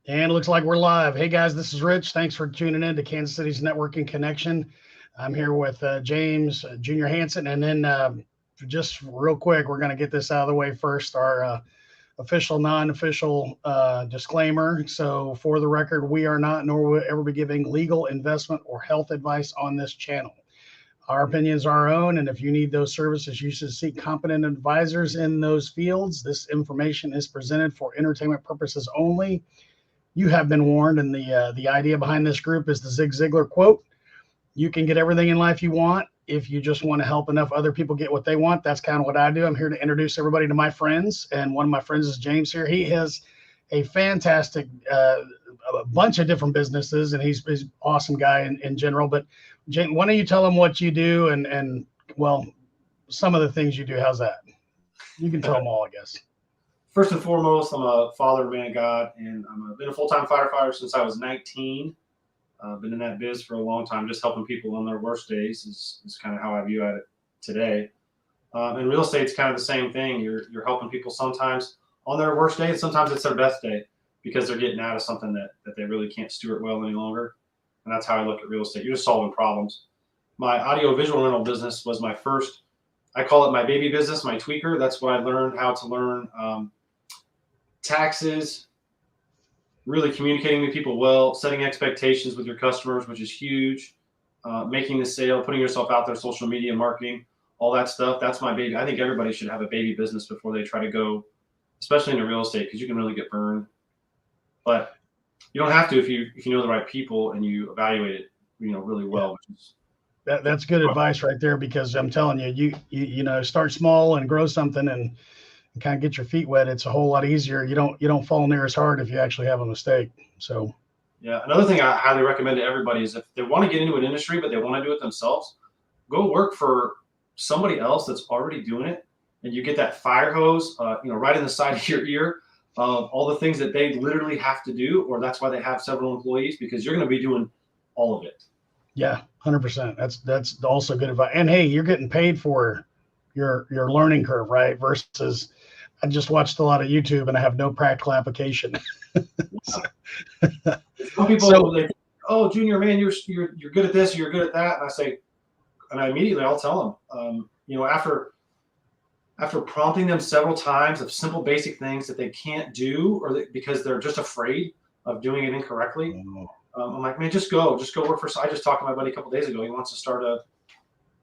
And it looks like we're live. Hey guys, this is Rich. Thanks for tuning in to Kansas City's Networking Connection. I'm here with James Junior Hansen, and then just real quick, we're going to get this out of the way first. Our official, non-official disclaimer. So, for the record, we are not, nor will ever be giving legal, investment, or health advice on this channel. Our opinions are our own, and if you need those services, you should seek competent advisors in those fields. This information is presented for entertainment purposes only. You have been warned, and the idea behind this group is the Zig Ziglar quote: "You can get everything in life you want if you just want to help enough other people get what they want." That's kind of what I do. I'm here to introduce everybody to my friends, and one of my friends is James here. He has a fantastic a bunch of different businesses, and he's an awesome guy in general. But James, why don't you tell him what you do and well, some of the things you do? How's that? You can tell them all, I guess. First and foremost, I'm a father, man of God, and I've been a full-time firefighter since I was 19. I've been in that biz for a long time, just helping people on their worst days is kind of how I view it today. And real estate's kind of the same thing. You're helping people sometimes on their worst day, and sometimes it's their best day because they're getting out of something that they really can't steward well any longer. And that's how I look at real estate. You're just solving problems. My audio-visual rental business was my first, I call it my baby business, my tweaker. That's what I learned how to learn taxes, really communicating with people well, setting expectations with your customers, which is huge, making the sale, putting yourself out there, social media marketing, all that stuff. That's my baby. I think everybody should have a baby business before they try to go, especially into real estate, because you can really get burned. But you don't have to if you know the right people and you evaluate it, really well. Yeah. That's good advice right there, because I'm telling you, you start small and grow something and kind of get your feet wet. It's a whole lot easier. You don't fall near as hard if you actually have a mistake. So yeah, another thing I highly recommend to everybody is if they want to get into an industry but they want to do it themselves, go work for somebody else that's already doing it, and you get that fire hose right in the side of your ear of all the things that they literally have to do, or that's why they have several employees, because you're going to be doing all of it. Yeah, 100%. That's also good advice. And hey, you're getting paid for your learning curve, right? Versus I just watched a lot of YouTube and I have no practical application. Some people they, oh, Junior, man, you're good at this, you're good at that, and I say, and I immediately I'll tell them, after prompting them several times of simple basic things that they can't do, or because they're just afraid of doing it incorrectly. I'm like, man, just go work for. I just talked to my buddy a couple days ago. He wants to start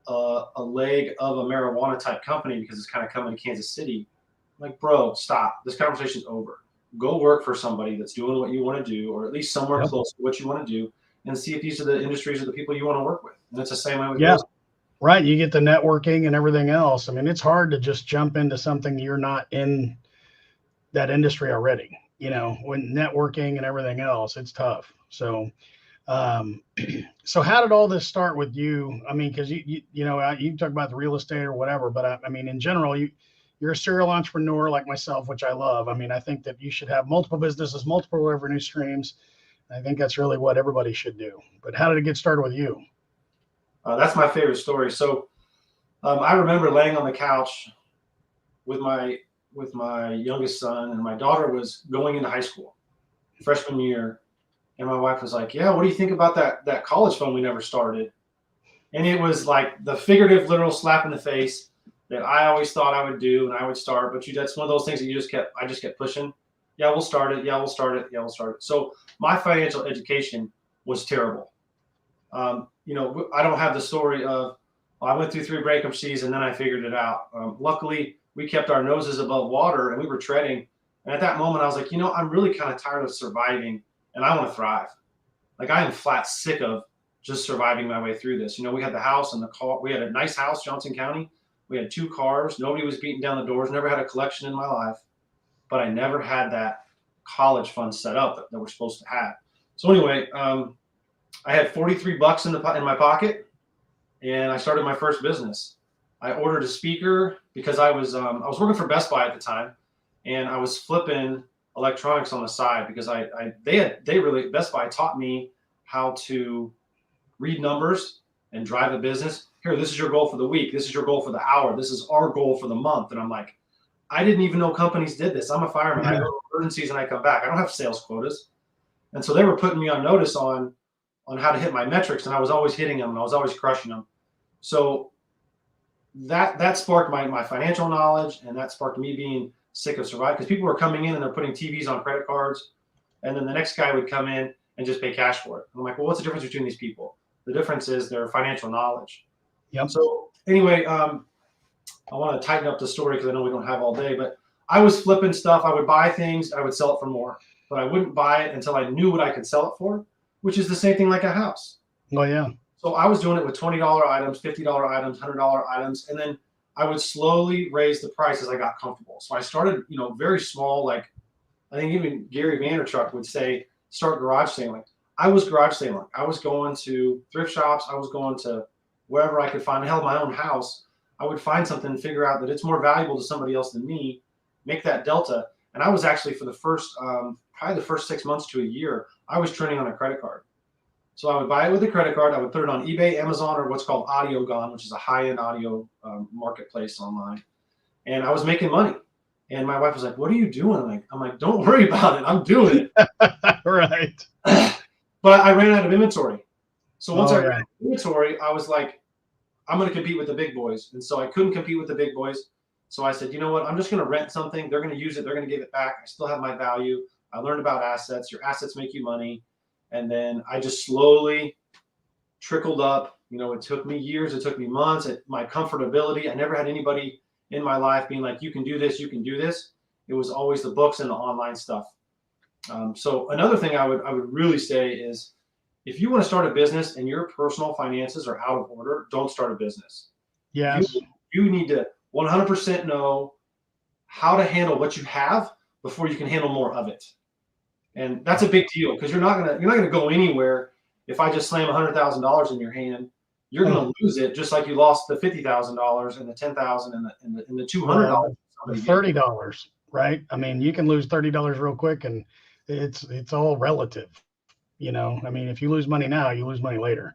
a leg of a marijuana type company because it's kind of coming to Kansas City. I'm like, bro, stop. This conversation's over. Go work for somebody that's doing what you want to do, or at least somewhere close to what you want to do, and see if these are the industries or the people you want to work with. And it's the same way with real estate. Right. You get the networking and everything else. I mean, it's hard to just jump into something you're not in that industry already. When networking and everything else, it's tough. So, so how did all this start with you? I mean, because you talk about the real estate or whatever, but I mean, in general, you're a serial entrepreneur like myself, which I love. I mean, I think that you should have multiple businesses, multiple revenue streams. I think that's really what everybody should do. But how did it get started with you? That's my favorite story. So I remember laying on the couch with my youngest son, and my daughter was going into high school, freshman year. And my wife was like, yeah, what do you think about that college fund we never started? And it was like the figurative, literal slap in the face that I always thought I would do and I would start. But that's one of those things that I just kept pushing. Yeah, we'll start it. Yeah, we'll start it. Yeah, we'll start it. So my financial education was terrible. I don't have the story of, I went through 3 bankruptcies and then I figured it out. Luckily, we kept our noses above water and we were treading. And at that moment, I was like, I'm really kind of tired of surviving and I want to thrive. Like, I am flat sick of just surviving my way through this. We had the house and the car. We had a nice house, Johnson County. We had 2 cars. Nobody was beating down the doors. Never had a collection in my life. But I never had that college fund set up that we're supposed to have. So anyway, I had $43 in my pocket, and I started my first business. I ordered a speaker because I was working for Best Buy at the time, and I was flipping electronics on the side because Best Buy taught me how to read numbers and drive a business. Here, this is your goal for the week. This is your goal for the hour. This is our goal for the month. And I'm like, I didn't even know companies did this. I'm a fireman. I go to emergencies and I come back. I don't have sales quotas. And so they were putting me on notice on how to hit my metrics, and I was always hitting them and I was always crushing them. So that sparked my financial knowledge, and that sparked me being sick of surviving, because people were coming in and they're putting TVs on credit cards, and then the next guy would come in and just pay cash for it. And I'm like, well, what's the difference between these people? The difference is their financial knowledge. Yep. So anyway, I want to tighten up the story because I know we don't have all day, but I was flipping stuff. I would buy things, I would sell it for more, but I wouldn't buy it until I knew what I could sell it for, which is the same thing like a house. Oh yeah. So I was doing it with $20 items, $50 items, $100 items, and then I would slowly raise the price as I got comfortable. So I started, very small. Like I think even Gary Vaynerchuk would say, start garage sailing. I was garage sailing. I was going to thrift shops. I was going to wherever I could find. Hell, my own house. I would find something and figure out that it's more valuable to somebody else than me, make that delta. And I was actually, for the first, probably the first 6 months to a year, I was turning on a credit card. So I would buy it with a credit card. I would put it on eBay, Amazon, or what's called AudioGone, which is a high-end audio marketplace online. And I was making money. And my wife was like, what are you doing? I'm like, don't worry about it. I'm doing it. Right. But I ran out of inventory. So once I ran out of inventory, I was like, I'm going to compete with the big boys. And so I couldn't compete with the big boys. So I said, you know what? I'm just going to rent something. They're going to use it. They're going to give it back. I still have my value. I learned about assets. Your assets make you money. And then I just slowly trickled up. It took me years. It took me months. My comfortability. I never had anybody in my life being like, you can do this. You can do this. It was always the books and the online stuff. So another thing I would really say is, if you want to start a business and your personal finances are out of order, don't start a business. Yes. You need to 100% know how to handle what you have before you can handle more of it. And that's a big deal, because you're not gonna go anywhere if I just slam $100,000 in your hand. You're gonna lose it, just like you lost the $50,000 and the $10,000 and the $200. $30, right? I mean, you can lose $30 real quick, and it's all relative. I mean, if you lose money now, you lose money later.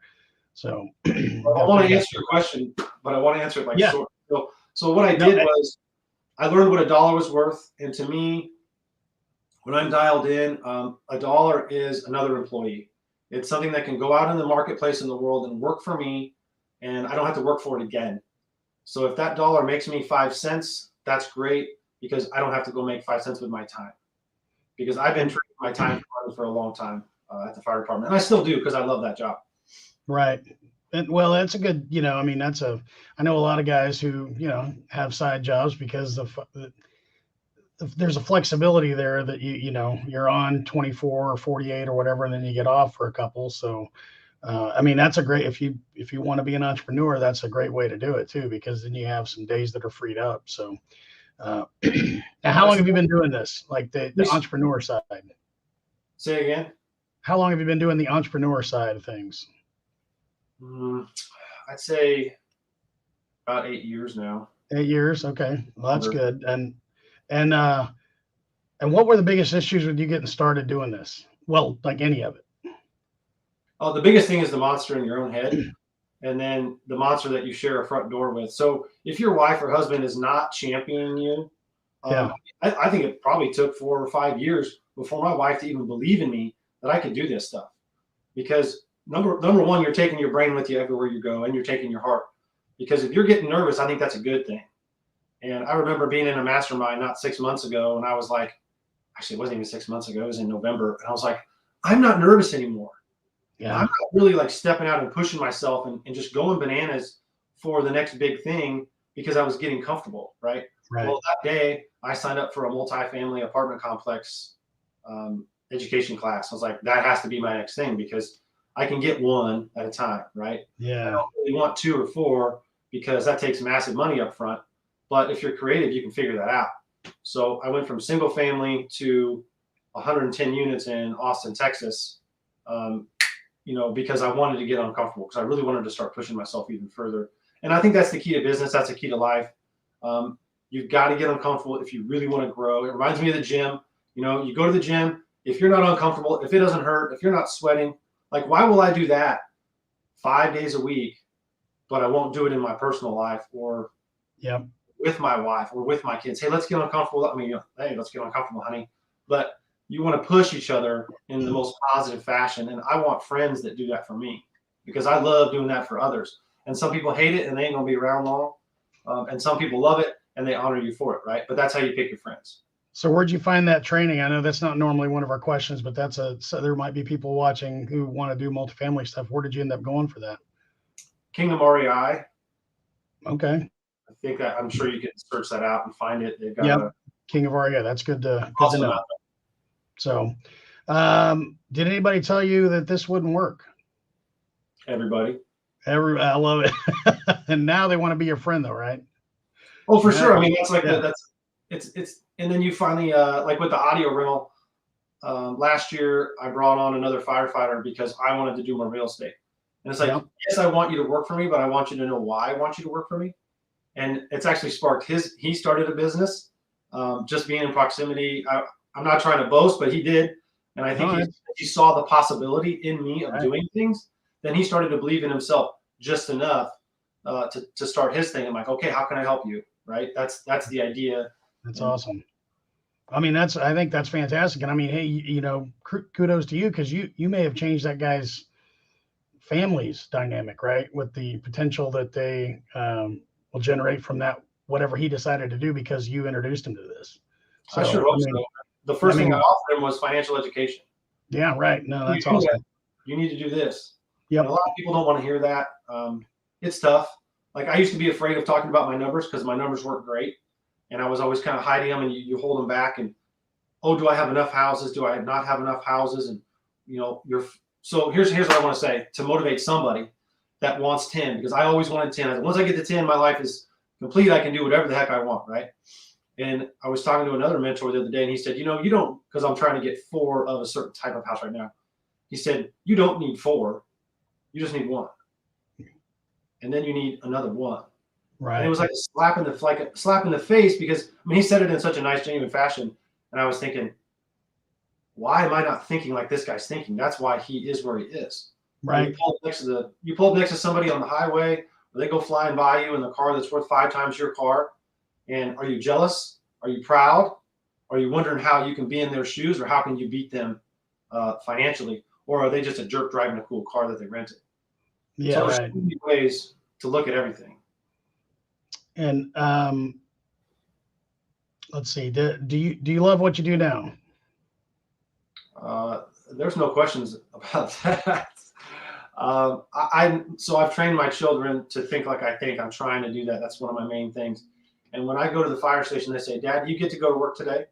So I want to answer your question, but I want to answer it like short. So what I did was I learned what a dollar was worth, and to me, when I'm dialed in, a dollar is another employee. It's something that can go out in the marketplace in the world and work for me, and I don't have to work for it again. So if that dollar makes me 5 cents, that's great, because I don't have to go make 5 cents with my time, because I've been trading my time for a long time at the fire department, and I still do, because I love that job. Right. And well, that's a good, I mean, I know a lot of guys who, have side jobs, because there's a flexibility there that you're on 24 or 48 or whatever, and then you get off for a couple. So, I mean, that's a great, if you want to be an entrepreneur, that's a great way to do it too, because then you have some days that are freed up. So, now how long have you been doing this? Like the entrepreneur side? Say again? How long have you been doing the entrepreneur side of things? I'd say about 8 years now. 8 years. Okay. Well, that's good. And what were the biggest issues with you getting started doing this? Well, like any of it. Oh, the biggest thing is the monster in your own head, and then the monster that you share a front door with. So if your wife or husband is not championing you, I think it probably took 4 or 5 years before my wife to even believe in me that I could do this stuff. Because number one, you're taking your brain with you everywhere you go, and you're taking your heart. Because if you're getting nervous, I think that's a good thing. And I remember being in a mastermind not 6 months ago, and I was like, actually, it wasn't even 6 months ago. It was in November. And I was like, I'm not nervous anymore. Yeah. I'm not really like stepping out and pushing myself and just going bananas for the next big thing, because I was getting comfortable, right? Well, that day I signed up for a multifamily apartment complex education class. I was like, that has to be my next thing, because I can get one at a time, right? Yeah. I don't really want 2 or 4, because that takes massive money up front. But if you're creative, you can figure that out. So I went from single family to 110 units in Austin, Texas, because I wanted to get uncomfortable, because I really wanted to start pushing myself even further. And I think that's the key to business. That's the key to life. You've got to get uncomfortable if you really want to grow. It reminds me of the gym. You go to the gym. If you're not uncomfortable, if it doesn't hurt, if you're not sweating, like, why will I do that 5 days a week, but I won't do it in my personal life, or with my wife or with my kids? Hey, let's get uncomfortable. Hey, let's get uncomfortable, honey. But you want to push each other in the most positive fashion. And I want friends that do that for me because I love doing that for others. And some people hate it and they ain't gonna be around long. And some people love it and they honor you for it, right? But that's how you pick your friends. So where'd you find that training? I know that's not normally one of our questions, but so there might be people watching who want to do multifamily stuff. Where did you end up going for that? Kingdom REI. Okay. I think I'm sure you can search that out and find it. They've got King of REI. That's good to know. Out. So, did anybody tell you that this wouldn't work? Everybody. I love it. And now they want to be your friend though, right? Oh, for sure. I mean, that's like it's and then you finally like with the audio rental, last year I brought on another firefighter because I wanted to do more real estate. And it's like, yes, I want you to work for me, but I want you to know why I want you to work for me. And it's actually sparked he started a business, just being in proximity. I'm not trying to boast, but he did. And I think he saw the possibility in me of doing things. Then he started to believe in himself just enough to start his thing. I'm like, okay, how can I help you? Right. That's the idea. That's awesome. I mean, I think that's fantastic. And I mean, hey, kudos to you because you may have changed that guy's family's dynamic, right? With the potential that they will generate from that, whatever he decided to do because you introduced him to this. So, I sure hope so. The first thing I offered him was financial education. Yeah, right. No, that's awesome. You need to do this. Yeah. A lot of people don't want to hear that. It's tough. Like I used to be afraid of talking about my numbers because my numbers weren't great. And I was always kind of hiding them and you hold them back and, oh, do I have enough houses? Do I not have enough houses? And, so here's what I want to say to motivate somebody that wants 10, because I always wanted 10. Once I get to 10, my life is complete. I can do whatever the heck I want. Right. And I was talking to another mentor the other day and he said, you don't, because I'm trying to get 4 of a certain type of house right now. He said, you don't need 4. You just need 1. And then you need another 1. Right. And it was like a slap in the face because he said it in such a nice, genuine fashion. And I was thinking, why am I not thinking like this guy's thinking? That's why he is where he is. Right. You pull up next to somebody on the highway, or they go flying by you in the car that's worth 5 times your car. And are you jealous? Are you proud? Are you wondering how you can be in their shoes, or how can you beat them financially? Or are they just a jerk driving a cool car that they rented? Yeah, so there's so many ways to look at everything. And let's see. Do you love what you do now? There's no questions about that. I've trained my children to think like I think. I'm trying to do that. That's one of my main things. And when I go to the fire station, they say, "Dad, you get to go to work today."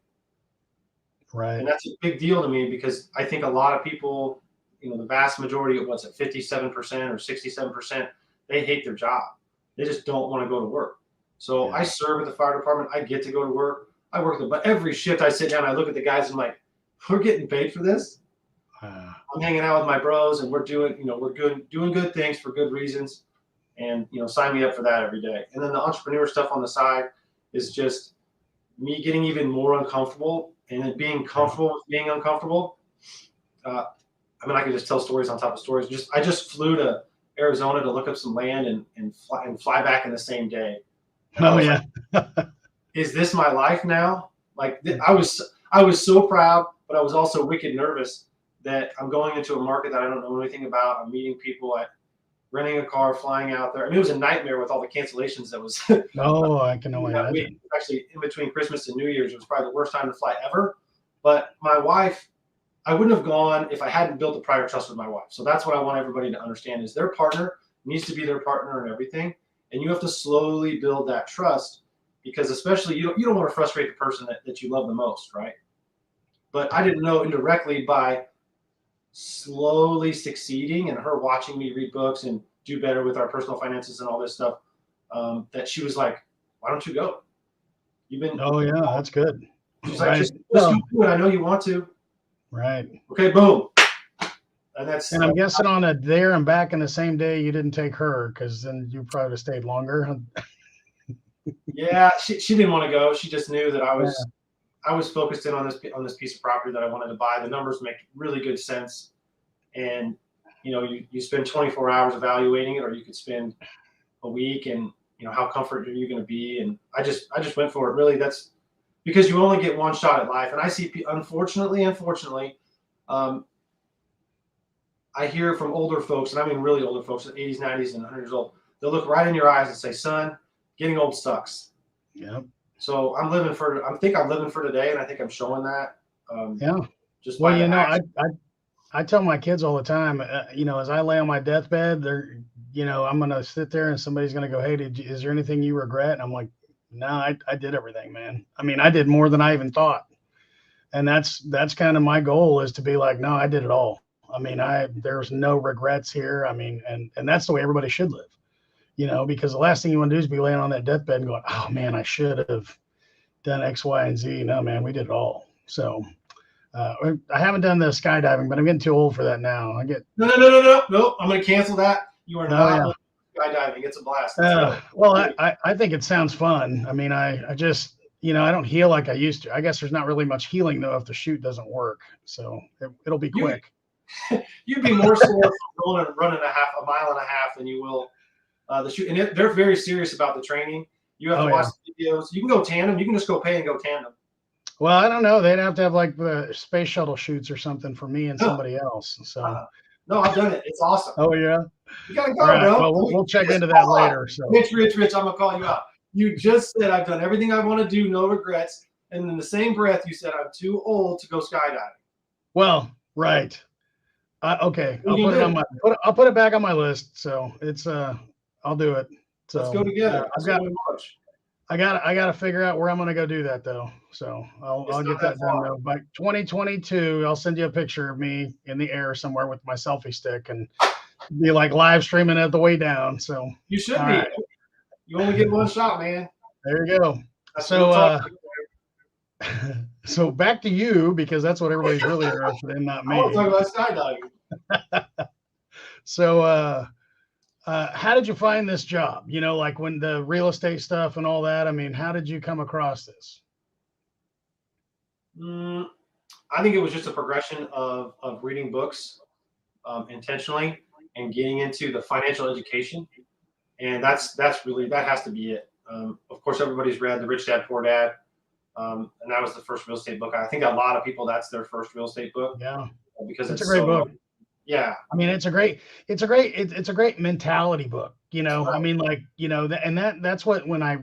Right. And that's a big deal to me because I think a lot of people, the vast majority of 57% or 67%, they hate their job. They just don't want to go to work. So I serve at the fire department. I get to go to work. I work but every shift I sit down, I look at the guys and I'm like, we're getting paid for this. I'm hanging out with my bros and we're doing good things for good reasons. And, sign me up for that every day. And then the entrepreneur stuff on the side is just me getting even more uncomfortable and then being comfortable with being uncomfortable. I can just tell stories on top of stories. I just flew to Arizona to look up some land and fly back in the same day. And is this my life now? Like I was so proud, but I was also wicked nervous that I'm going into a market that I don't know anything about. I'm meeting people, renting a car, flying out there. It was a nightmare with all the cancellations that was. I can only imagine. Actually, in between Christmas and New Year's, it was probably the worst time to fly ever. But my wife, I wouldn't have gone if I hadn't built a prior trust with my wife. So that's what I want everybody to understand is their partner needs to be their partner in everything. And you have to slowly build that trust because especially you don't want to frustrate the person that you love the most, right? But I didn't know indirectly by slowly succeeding and her watching me read books and do better with our personal finances and all this stuff, that she was like, why don't you go? You've been. Oh yeah, that's good. She's like, just do it. I know you want to. Right. Okay, boom. And I'm guessing on a there and back in the same day, you didn't take her because then you probably stayed longer. Yeah, she didn't want to go. She just knew that I was focused in on this piece of property that I wanted to buy. The numbers make really good sense, and you spend 24 hours evaluating it, or you could spend a week, and how comfortable are you going to be? And I just went for it. Really, that's because you only get one shot at life. And I see, unfortunately, I hear from older folks, and I mean really older folks, 80s, 90s, and 100 years old. They'll look right in your eyes and say, "Son, getting old sucks." Yeah. So I think I'm living for today, and I think I'm showing that. Yeah. Just Well, by you know, action. I tell my kids all the time, you know, as I lay on my deathbed, you know, I'm going to sit there and somebody's going to go, "Hey, is there anything you regret?" And I'm like, "No, I did everything, man. I mean, I did more than I even thought." And that's kind of my goal, is to be like, "No, I did it all." I mean, there's no regrets here. I mean, and that's the way everybody should live, you know, because the last thing you want to do is be laying on that deathbed and going, "Oh man, I should have done X, Y, and Z." No, man, we did it all. So, I haven't done the skydiving, but I'm getting too old for that now. I get No. I'm going to cancel that. You are not yeah. skydiving. It's a blast. Let's go. Well, I think it sounds fun. I mean, I just, you know, I don't heal like I used to. I guess there's not really much healing though if the chute doesn't work. So it'll be quick. You'd be more sore from running a mile and a half than you will the chute. And they're very serious about the training. You have to watch the videos. You can go tandem. You can just go pay and go tandem. Well, I don't know. They'd have to have like the space shuttle shoots or something for me and somebody else. So no, I've done it. It's awesome. Oh yeah. You gotta go, right, bro. Well, we'll check into that later. So Rich, I'm gonna call you out. You just said I've done everything I want to do, no regrets, and in the same breath you said I'm too old to go skydiving. Well, right. Okay, I'll put it back on my list. So it's I'll do it. So let's go together. I got to figure out where I'm going to go do that though. So I'll get that done though. By 2022, I'll send you a picture of me in the air somewhere with my selfie stick and be like live streaming it the way down. So you should be. Right. You only get one shot, man. There you go. So back to you, because that's what everybody's really interested in, not me. I want to talk about skydiving. So how did you find this job? You know, like when the real estate stuff and all that, I mean, how did you come across this? I think it was just a progression of reading books intentionally and getting into the financial education. And that's really, that has to be it. Of course, everybody's read The Rich Dad, Poor Dad. And that was the first real estate book. I think a lot of people, that's their first real estate book. Yeah. Because it's a great book. Yeah. I mean, it's a great mentality book, you know. Right. I mean, like, you know, that's what, when I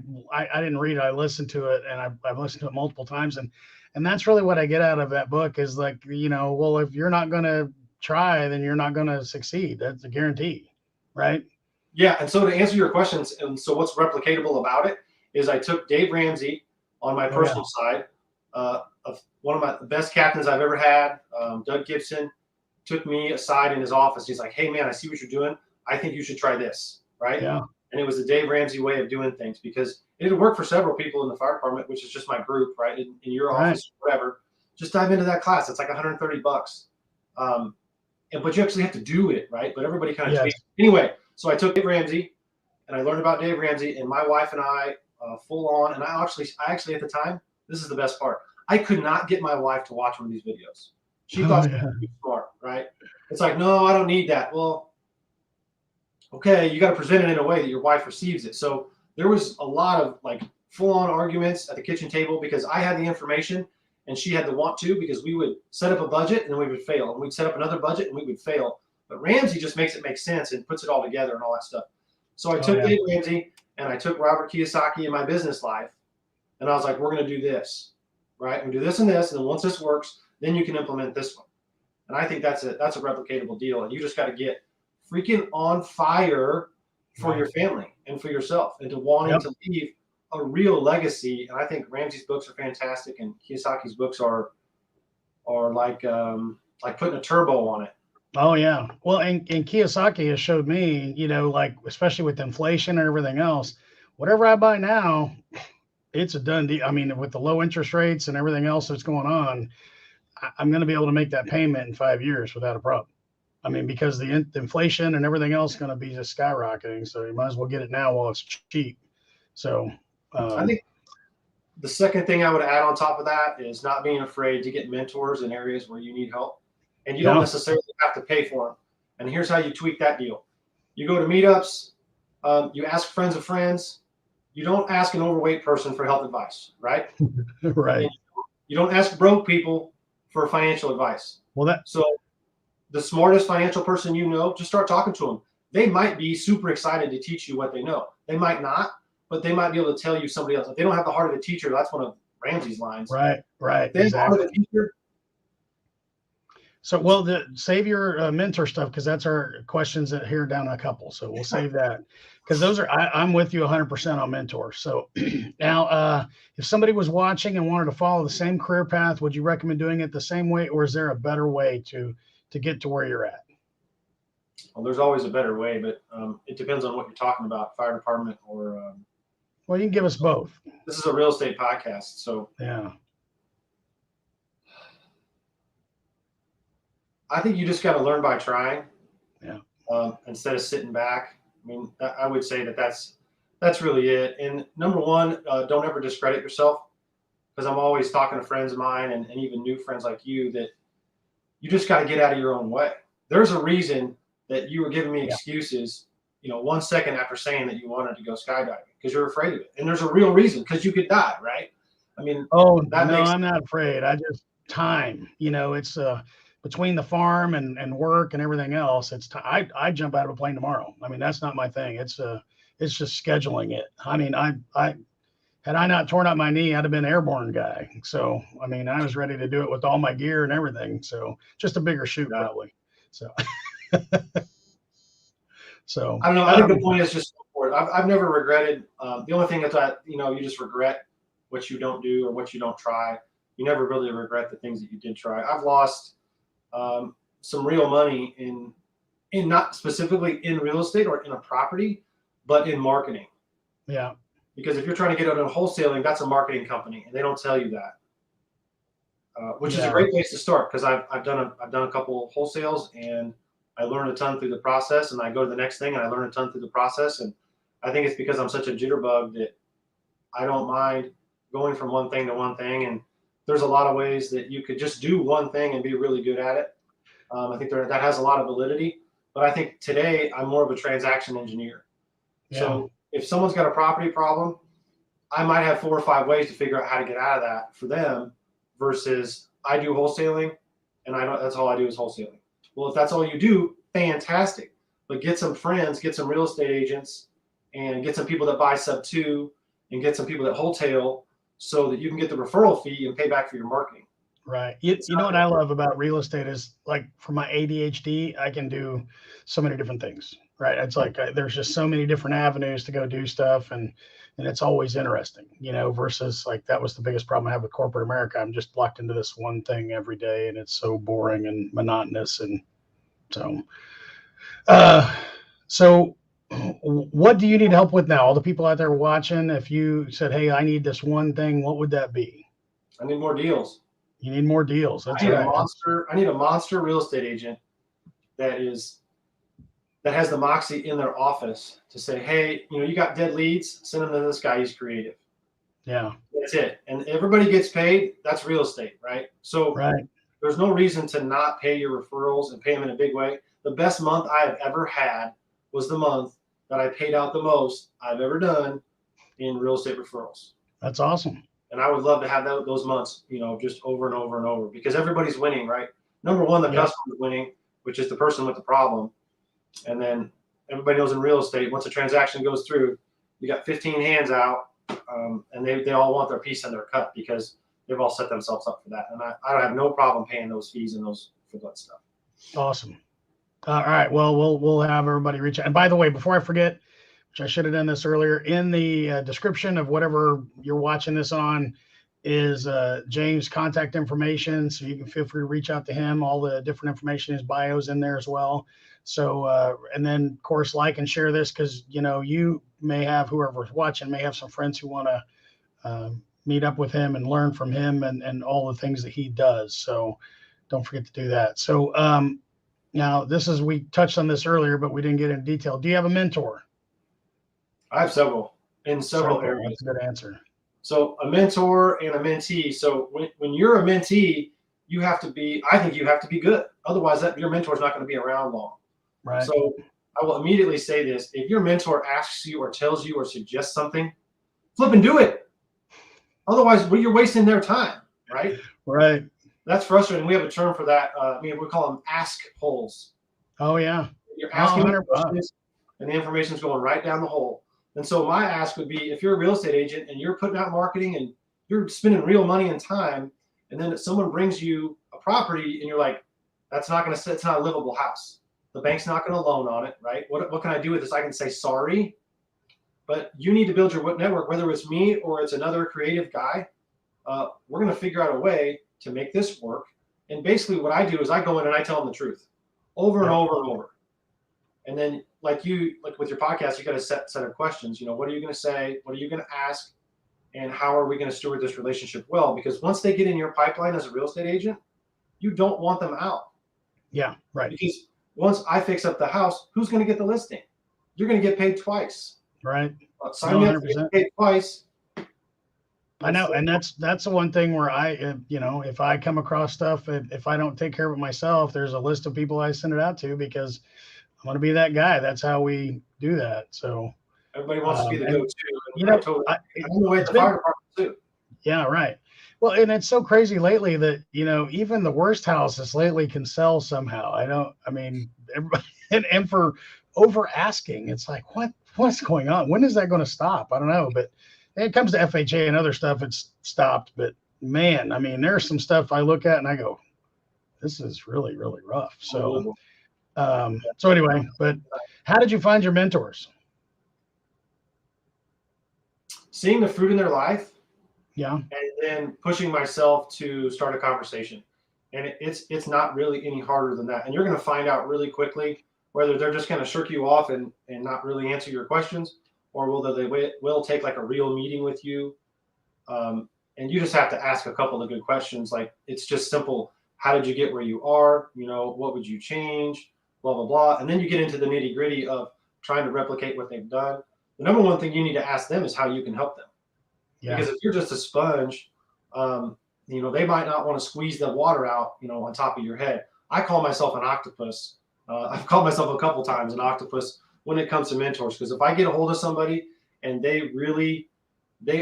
didn't read it, I listened to it, and I've listened to it multiple times. And that's really what I get out of that book is like, you know, well, if you're not going to try, then you're not going to succeed. That's a guarantee. Right. Yeah. And so to answer your questions, and so what's replicatable about it is I took Dave Ramsey on my personal side, of one of my best captains I've ever had, Doug Gibson, took me aside in his office. He's like, "Hey man, I see what you're doing. I think you should try this." Right. Yeah. And it was the Dave Ramsey way of doing things, because it had worked for several people in the fire department, which is just my group, right? In your office, whatever. Just dive into that class. It's like $130. But you actually have to do it, right? But everybody kind of tweaks. Anyway, so I took Dave Ramsey and I learned about Dave Ramsey, and my wife and I full on. And I actually at the time, this is the best part. I could not get my wife to watch one of these videos. She thought she was too smart, right? It's like, no, I don't need that. Well, okay, you got to present it in a way that your wife receives it. So there was a lot of like full-on arguments at the kitchen table because I had the information and she had the want to, because we would set up a budget and then we would fail. And we'd set up another budget and we would fail. But Ramsey just makes it make sense and puts it all together and all that stuff. So I took Dave Ramsey and I took Robert Kiyosaki in my business life. And I was like, we're going to do this, right? And do this and this. And then once this works, then you can implement this one. And I think that's a replicatable deal. And you just got to get freaking on fire for your family and for yourself, and to wanting to leave a real legacy. And I think Ramsey's books are fantastic, and Kiyosaki's books are like putting a turbo on it. Oh yeah. Well, and Kiyosaki has showed me, you know, like, especially with inflation and everything else, whatever I buy now, it's a done deal. I mean, with the low interest rates and everything else that's going on, I'm going to be able to make that payment in 5 years without a problem. I mean, because the inflation and everything else is going to be just skyrocketing. So you might as well get it now while it's cheap. So I think the second thing I would add on top of that is not being afraid to get mentors in areas where you need help, and you don't necessarily have to pay for them. And here's how you tweak that deal. You go to meetups, you ask friends of friends, you don't ask an overweight person for health advice, right? Right. And you don't ask broke people for financial advice. Well, So the smartest financial person you know, just start talking to them. They might be super excited to teach you what they know. They might not, but they might be able to tell you somebody else. If they don't have the heart of a teacher, that's one of Ramsey's lines. right, If they have the heart of a teacher. So, well, save your mentor stuff, because that's our questions that here down a couple. So we'll save that, because those are, I'm with you 100% on mentor. So now, if somebody was watching and wanted to follow the same career path, would you recommend doing it the same way, or is there a better way to get to where you're at? Well, there's always a better way, but it depends on what you're talking about, fire department or. Well, you can give us both. This is a real estate podcast, so. Yeah. I think you just got to learn by trying. Yeah. Instead of sitting back. I mean, I would say that's really it. And number one, don't ever discredit yourself, because I'm always talking to friends of mine and even new friends like you that you just got to get out of your own way. There's a reason that you were giving me excuses, 1 second after saying that you wanted to go skydiving, because you're afraid of it. And there's a real reason, because you could die, right? I mean, no, I'm not afraid. I just time, it's between the farm and work and everything else. It's I jump out of a plane tomorrow. I mean, that's not my thing. It's just scheduling it. I mean, I had I not torn up my knee, I'd have been an airborne guy. So, I mean, I was ready to do it with all my gear and everything. So just a bigger shoot probably. So, so I don't know. I think the point is just go for it. I've never regretted. The only thing is that, you just regret what you don't do or what you don't try. You never really regret the things that you did try. I've lost some real money in not specifically in real estate or in a property, but in marketing. Yeah. Because if you're trying to get out of wholesaling, that's a marketing company, and they don't tell you that, which is a great place to start. Because I've done a couple of wholesales, and I learned a ton through the process, and I go to the next thing and I learn a ton through the process. And I think it's because I'm such a jitterbug that I don't mind going from one thing to one thing. And there's a lot of ways that you could just do one thing and be really good at it. I think that has a lot of validity, but I think today I'm more of a transaction engineer. Yeah. So if someone's got a property problem, I might have 4 or 5 ways to figure out how to get out of that for them, versus I do wholesaling and that's all I do is wholesaling. Well, if that's all you do, fantastic, but get some friends, get some real estate agents, and get some people that buy sub 2 and get some people that wholesale, so that you can get the referral fee and pay back for your marketing. Right. You know what I love about real estate is, like, for my ADHD, I can do so many different things, right? It's like there's just so many different avenues to go do stuff, and it's always interesting, versus, like, that was the biggest problem I have with corporate America. I'm just locked into this one thing every day, and it's so boring and monotonous. And so what do you need help with now? All the people out there watching, if you said, hey, I need this one thing, what would that be? I need more deals. You need more deals. That's right. I need a monster real estate agent that has the moxie in their office to say, hey, you got dead leads, send them to this guy. He's creative. Yeah. That's it. And everybody gets paid. That's real estate, right? So there's no reason to not pay your referrals and pay them in a big way. The best month I have ever had was the month that I paid out the most I've ever done in real estate referrals. That's awesome. And I would love to have those months, just over and over and over, because everybody's winning, right? Number one, the customer's winning, which is the person with the problem. And then everybody knows in real estate, once a transaction goes through, you got 15 hands out, and they all want their piece and their cut, because they've all set themselves up for that. And I don't have no problem paying those fees and those for that stuff. Awesome. All right. Well, we'll have everybody reach out. And by the way, before I forget, which I should have done this earlier, in the description of whatever you're watching this on is James' contact information. So you can feel free to reach out to him. All the different information, his bio is in there as well. So, and then of course, like and share this, because, you may have, whoever's watching may have some friends who want to meet up with him and learn from him and all the things that he does. So don't forget to do that. So now we touched on this earlier, but we didn't get into detail. Do you have a mentor? I have several areas. That's a good answer. So a mentor and a mentee. So when you're a mentee, I think you have to be good. Otherwise, your mentor is not going to be around long. Right. So I will immediately say this: if your mentor asks you or tells you or suggests something, flip and do it. Otherwise, you're wasting their time, right? Right. That's frustrating. We have a term for that. We call them ask holes. Oh, yeah. You're asking questions, and the information's going right down the hole. And so my ask would be, if you're a real estate agent and you're putting out marketing and you're spending real money and time, and then someone brings you a property and you're like, it's not a livable house. The bank's not going to loan on it, right? What can I do with this? I can say sorry, but you need to build your network, whether it's me or it's another creative guy. We're going to figure out a way to make this work. And basically what I do is I go in and I tell them the truth over and over and over. And then like with your podcast, you got a set of questions. What are you going to say? What are you going to ask? And how are we going to steward this relationship well? Because once they get in your pipeline as a real estate agent, you don't want them out. Yeah, right. Because once I fix up the house, who's going to get the listing? You're going to get paid twice. Right. Sign me up to get paid twice. I know. And that's the one thing where if I come across stuff, if I don't take care of it myself, there's a list of people I send it out to because I want to be that guy. That's how we do that. So everybody wants to be the go-to. I'm the way at the fire department too. Yeah, right. Well, and it's so crazy lately that, even the worst houses lately can sell somehow. Everybody, and for over asking, it's like, what's going on? When is that going to stop? I don't know. But when it comes to FHA and other stuff, it's stopped. But man, there's some stuff I look at and I go, this is really, really rough. So, anyway, but how did you find your mentors? Seeing the fruit in their life. Yeah. And then pushing myself to start a conversation. And it's not really any harder than that. And you're going to find out really quickly whether they're just going to shirk you off and not really answer your questions, or whether they will take like a real meeting with you. And you just have to ask a couple of good questions. Like, it's just simple. How did you get where you are? What would you change? Blah, blah, blah. And then you get into the nitty gritty of trying to replicate what they've done. The number one thing you need to ask them is how you can help them. Yeah. Because if you're just a sponge, they might not want to squeeze the water out, on top of your head. I call myself an octopus. I've called myself a couple times an octopus when it comes to mentors, because if I get a hold of somebody and they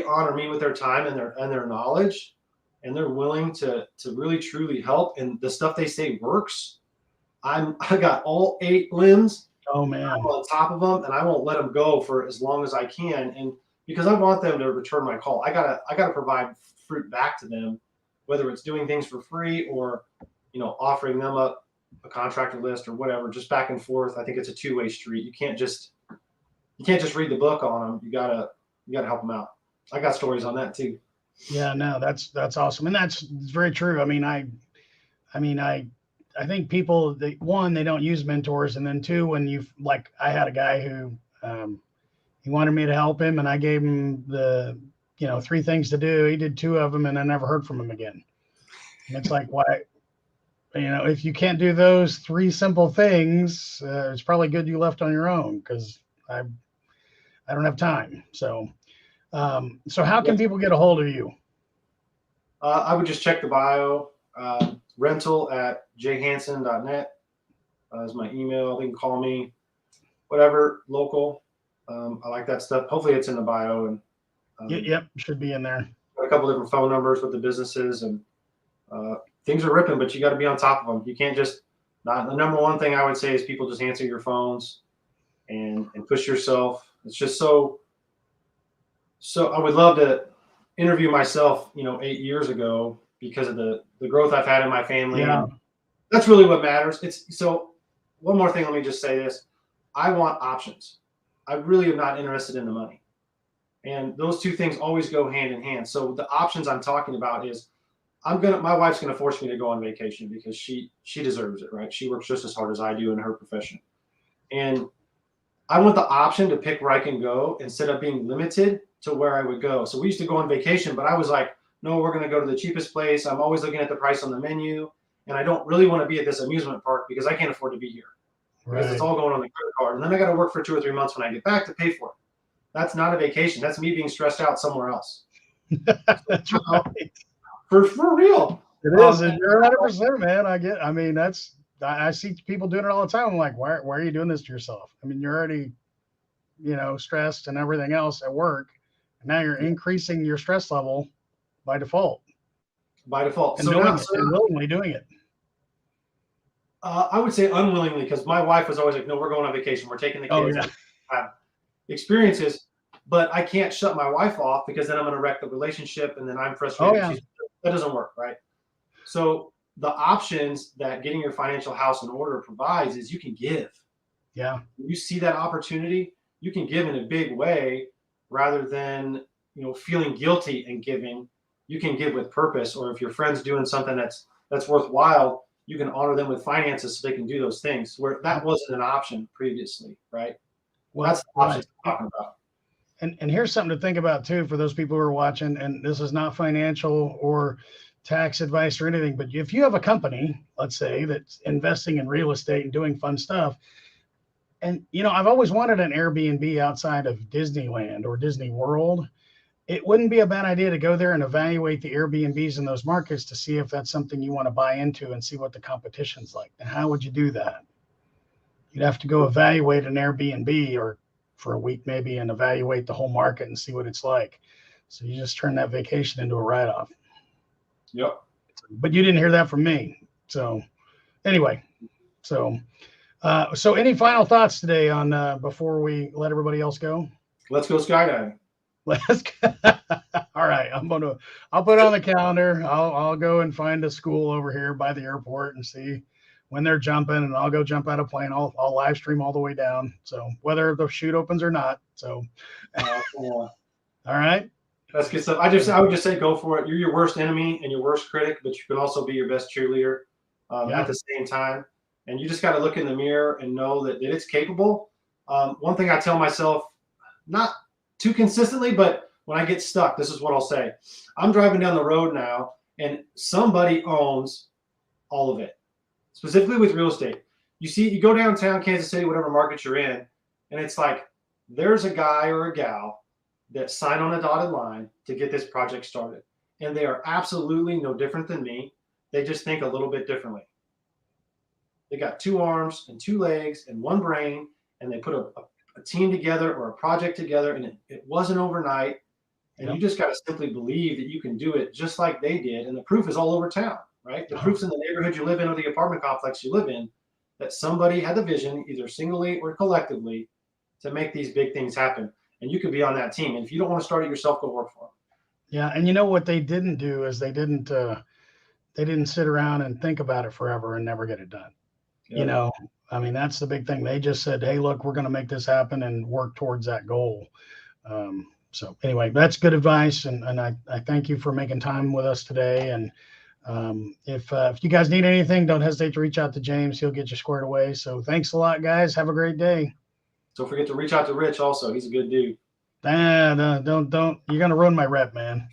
honor me with their time and their knowledge, and they're willing to really truly help, and the stuff they say works, I got all 8 limbs. Oh man, I'm on top of them, and I won't let them go for as long as I can. And because I want them to return my call, I gotta provide fruit back to them, whether it's doing things for free or, offering them a contractor list or whatever, just back and forth. I think it's a two-way street. You can't just read the book on them. You gotta help them out. I got stories on that too. Yeah, no, that's awesome. And that's very true. I think people, they don't use mentors. And then 2, when I had a guy who, he wanted me to help him, and I gave him the, 3 things to do. He did 2 of them, and I never heard from him again. And it's like, why, if you can't do those 3 simple things, it's probably good you left on your own, because I don't have time. So, how can people get a hold of you? I would just check the bio, rental@jhansen.net is my email. They can call me, whatever, local. I like that stuff. Hopefully it's in the bio, and yep, should be in there. Got a couple different phone numbers with the businesses, and things are ripping, but you got to be on top of them. You can't just not. The number one thing I would say is people just answer your phones and push yourself. It's just so I would love to interview myself, 8 years ago, because of the growth I've had in my family. Yeah. That's really what matters. One more thing. Let me just say this. I want options. I really am not interested in the money. And those 2 things always go hand in hand. So the options I'm talking about is my wife's going to force me to go on vacation because she deserves it, right? She works just as hard as I do in her profession. And I want the option to pick where I can go instead of being limited to where I would go. So we used to go on vacation, but I was like, no, we're going to go to the cheapest place. I'm always looking at the price on the menu. And I don't really want to be at this amusement park because I can't afford to be here. Because It's all going on the credit card. And then I got to work for 2 or 3 months when I get back to pay for it. That's not a vacation. That's me being stressed out somewhere else. That's right. For real. It is. And you're 100%, man. I see people doing it all the time. I'm like, why are you doing this to yourself? You're already, stressed and everything else at work. Now you're increasing your stress level by default. By default. And and willingly doing it. I would say unwillingly, because my wife was always like, no, we're going on vacation. We're taking the kids. Oh, yeah. Have experiences, but I can't shut my wife off because then I'm going to wreck the relationship and then I'm frustrated. Oh, yeah. That doesn't work, right? So the options that getting your financial house in order provides is you can give. Yeah. When you see that opportunity, you can give in a big way rather than, feeling guilty and giving. You can give with purpose, or if your friend's doing something that's worthwhile, you can honor them with finances so they can do those things where that wasn't an option previously, right? Well, that's the options I'm talking about. And here's something to think about too for those people who are watching, and this is not financial or tax advice or anything, but if you have a company, let's say, that's investing in real estate and doing fun stuff, and I've always wanted an Airbnb outside of Disneyland or Disney World. It wouldn't be a bad idea to go there and evaluate the Airbnbs in those markets to see if that's something you want to buy into and see what the competition's like. And how would you do that? You'd have to go evaluate an Airbnb or for a week maybe and evaluate the whole market and see what it's like. So you just turn that vacation into a write-off. Yep. But you didn't hear that from me. So anyway, so any final thoughts today on before we let everybody else go? Let's go skydiving. Let's go. All right. I'll put it on the calendar. I'll go and find a school over here by the airport and see when they're jumping, and I'll go jump out of plane. I'll live stream all the way down. So whether the chute opens or not. So, all right. That's good stuff. I would just say, go for it. You're your worst enemy and your worst critic, but you can also be your best cheerleader at the same time. And you just got to look in the mirror and know that it's capable. One thing I tell myself, not too consistently, but when I get stuck, this is what I'll say. I'm driving down the road now and somebody owns all of it, specifically with real estate. You go downtown Kansas City, whatever market you're in, and it's like there's a guy or a gal that signed on a dotted line to get this project started. And they are absolutely no different than me. They just think a little bit differently. They got 2 arms and 2 legs and 1 brain, and they put a team together or a project together, and it wasn't overnight. And you just got to simply believe that you can do it just like they did. And the proof is all over town, right? The proof's in the neighborhood you live in or the apartment complex you live in, that somebody had the vision, either singly or collectively, to make these big things happen. And you could be on that team. And if you don't want to start it yourself, go work for them. Yeah. And what they didn't do is they didn't sit around and think about it forever and never get it done. Yeah. I mean, that's the big thing. They just said, hey, look, we're going to make this happen and work towards that goal. So anyway, that's good advice. And I thank you for making time with us today. And if you guys need anything, don't hesitate to reach out to James. He'll get you squared away. So thanks a lot, guys. Have a great day. Don't forget to reach out to Rich also. He's a good dude. Don't. You're going to ruin my rep, man.